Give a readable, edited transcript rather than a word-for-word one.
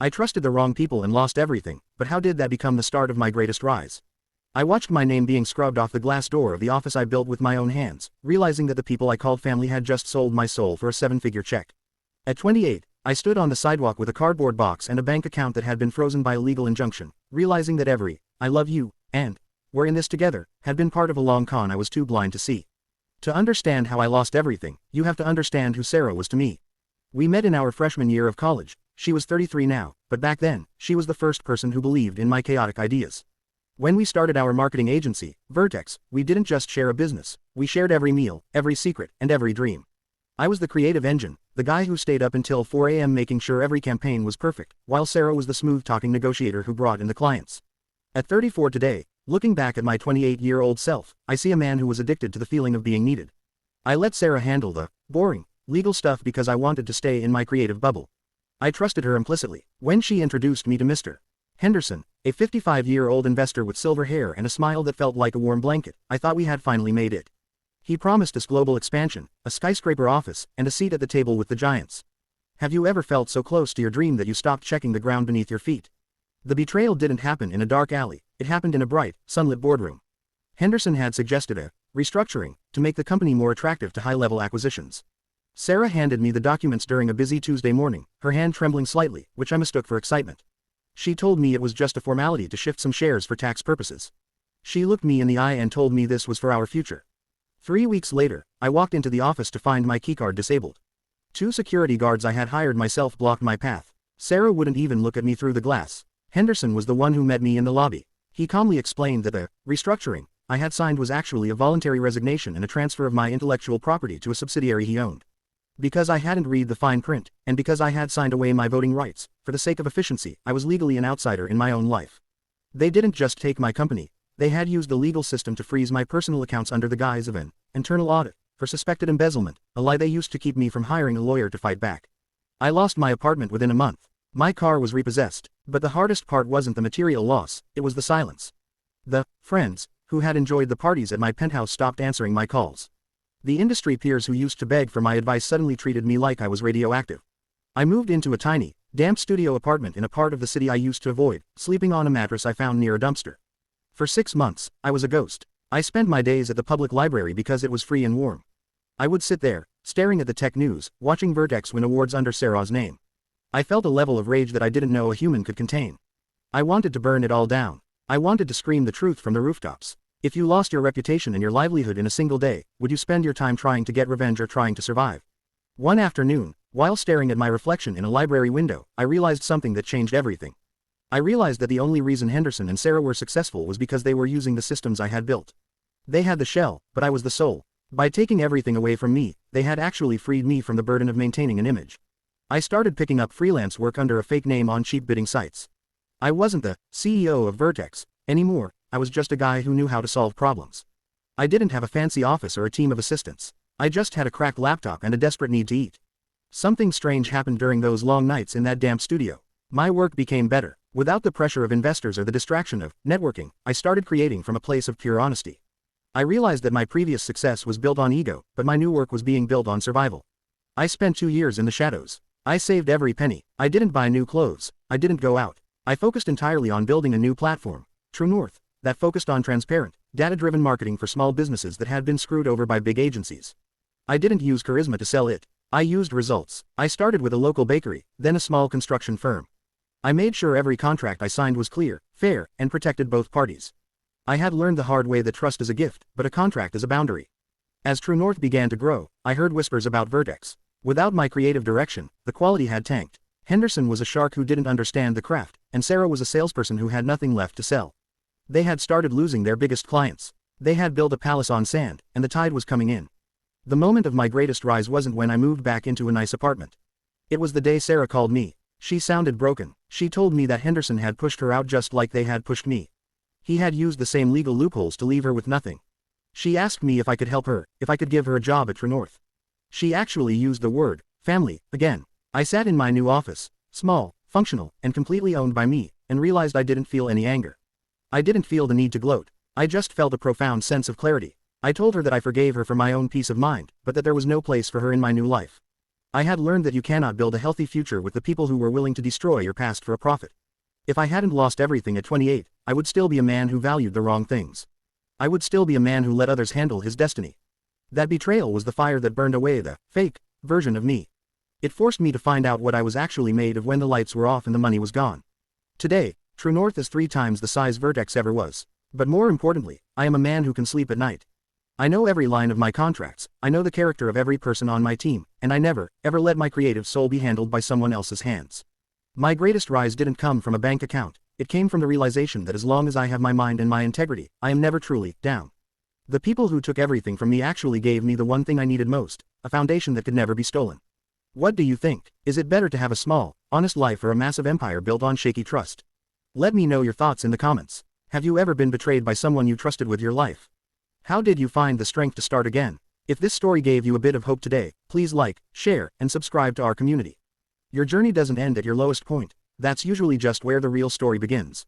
I trusted the wrong people and lost everything, but how did that become the start of my greatest rise? I watched my name being scrubbed off the glass door of the office I built with my own hands, realizing that the people I called family had just sold my soul for a 7-figure check. At 28, I stood on the sidewalk with a cardboard box and a bank account that had been frozen by a legal injunction, realizing that every, "I love you," and "we're in this together," had been part of a long con I was too blind to see. To understand how I lost everything, you have to understand who Sarah was to me. We met in our freshman year of college. She was 33 now, but back then, she was the first person who believed in my chaotic ideas. When we started our marketing agency, Vertex, we didn't just share a business, we shared every meal, every secret, and every dream. I was the creative engine, the guy who stayed up until 4 a.m. making sure every campaign was perfect, while Sarah was the smooth-talking negotiator who brought in the clients. At 34 today, looking back at my 28-year-old self, I see a man who was addicted to the feeling of being needed. I let Sarah handle the boring, legal stuff because I wanted to stay in my creative bubble. I trusted her implicitly. When she introduced me to Mr. Henderson, a 55-year-old investor with silver hair and a smile that felt like a warm blanket, I thought we had finally made it. He promised us global expansion, a skyscraper office, and a seat at the table with the giants. Have you ever felt so close to your dream that you stopped checking the ground beneath your feet? The betrayal didn't happen in a dark alley, it happened in a bright, sunlit boardroom. Henderson had suggested a restructuring to make the company more attractive to high-level acquisitions. Sarah handed me the documents during a busy Tuesday morning, her hand trembling slightly, which I mistook for excitement. She told me it was just a formality to shift some shares for tax purposes. She looked me in the eye and told me this was for our future. 3 weeks later, I walked into the office to find my keycard disabled. 2 security guards I had hired myself blocked my path. Sarah wouldn't even look at me through the glass. Henderson was the one who met me in the lobby. He calmly explained that the restructuring I had signed was actually a voluntary resignation and a transfer of my intellectual property to a subsidiary he owned. Because I hadn't read the fine print, and because I had signed away my voting rights, for the sake of efficiency, I was legally an outsider in my own life. They didn't just take my company, they had used the legal system to freeze my personal accounts under the guise of an internal audit, for suspected embezzlement, a lie they used to keep me from hiring a lawyer to fight back. I lost my apartment within a month. My car was repossessed, but the hardest part wasn't the material loss, it was the silence. The friends who had enjoyed the parties at my penthouse stopped answering my calls. The industry peers who used to beg for my advice suddenly treated me like I was radioactive. I moved into a tiny, damp studio apartment in a part of the city I used to avoid, sleeping on a mattress I found near a dumpster. For 6 months, I was a ghost. I spent my days at the public library because it was free and warm. I would sit there, staring at the tech news, watching Vertex win awards under Sarah's name. I felt a level of rage that I didn't know a human could contain. I wanted to burn it all down. I wanted to scream the truth from the rooftops. If you lost your reputation and your livelihood in a single day, would you spend your time trying to get revenge or trying to survive? One afternoon, while staring at my reflection in a library window, I realized something that changed everything. I realized that the only reason Henderson and Sarah were successful was because they were using the systems I had built. They had the shell, but I was the soul. By taking everything away from me, they had actually freed me from the burden of maintaining an image. I started picking up freelance work under a fake name on cheap bidding sites. I wasn't the CEO of Vertex anymore. I was just a guy who knew how to solve problems. I didn't have a fancy office or a team of assistants. I just had a cracked laptop and a desperate need to eat. Something strange happened during those long nights in that damp studio. My work became better. Without the pressure of investors or the distraction of networking, I started creating from a place of pure honesty. I realized that my previous success was built on ego, but my new work was being built on survival. I spent 2 years in the shadows. I saved every penny. I didn't buy new clothes. I didn't go out. I focused entirely on building a new platform, True North, that focused on transparent, data-driven marketing for small businesses that had been screwed over by big agencies. I didn't use charisma to sell it. I used results. I started with a local bakery, then a small construction firm. I made sure every contract I signed was clear, fair, and protected both parties. I had learned the hard way that trust is a gift, but a contract is a boundary. As True North began to grow, I heard whispers about Vertex. Without my creative direction, the quality had tanked. Henderson was a shark who didn't understand the craft, and Sarah was a salesperson who had nothing left to sell. They had started losing their biggest clients. They had built a palace on sand, and the tide was coming in. The moment of my greatest rise wasn't when I moved back into a nice apartment. It was the day Sarah called me. She sounded broken. She told me that Henderson had pushed her out just like they had pushed me. He had used the same legal loopholes to leave her with nothing. She asked me if I could help her, if I could give her a job at True North. She actually used the word family again. I sat in my new office, small, functional, and completely owned by me, and realized I didn't feel any anger. I didn't feel the need to gloat. I just felt a profound sense of clarity. I told her that I forgave her for my own peace of mind, but that there was no place for her in my new life. I had learned that you cannot build a healthy future with the people who were willing to destroy your past for a profit. If I hadn't lost everything at 28, I would still be a man who valued the wrong things. I would still be a man who let others handle his destiny. That betrayal was the fire that burned away the fake version of me. It forced me to find out what I was actually made of when the lights were off and the money was gone. Today, True North is 3 times the size Vertex ever was. But more importantly, I am a man who can sleep at night. I know every line of my contracts, I know the character of every person on my team, and I never, ever let my creative soul be handled by someone else's hands. My greatest rise didn't come from a bank account, it came from the realization that as long as I have my mind and my integrity, I am never truly down. The people who took everything from me actually gave me the one thing I needed most, a foundation that could never be stolen. What do you think? Is it better to have a small, honest life or a massive empire built on shaky trust? Let me know your thoughts in the comments. Have you ever been betrayed by someone you trusted with your life? How did you find the strength to start again? If this story gave you a bit of hope today, please like, share, and subscribe to our community. Your journey doesn't end at your lowest point. That's usually just where the real story begins.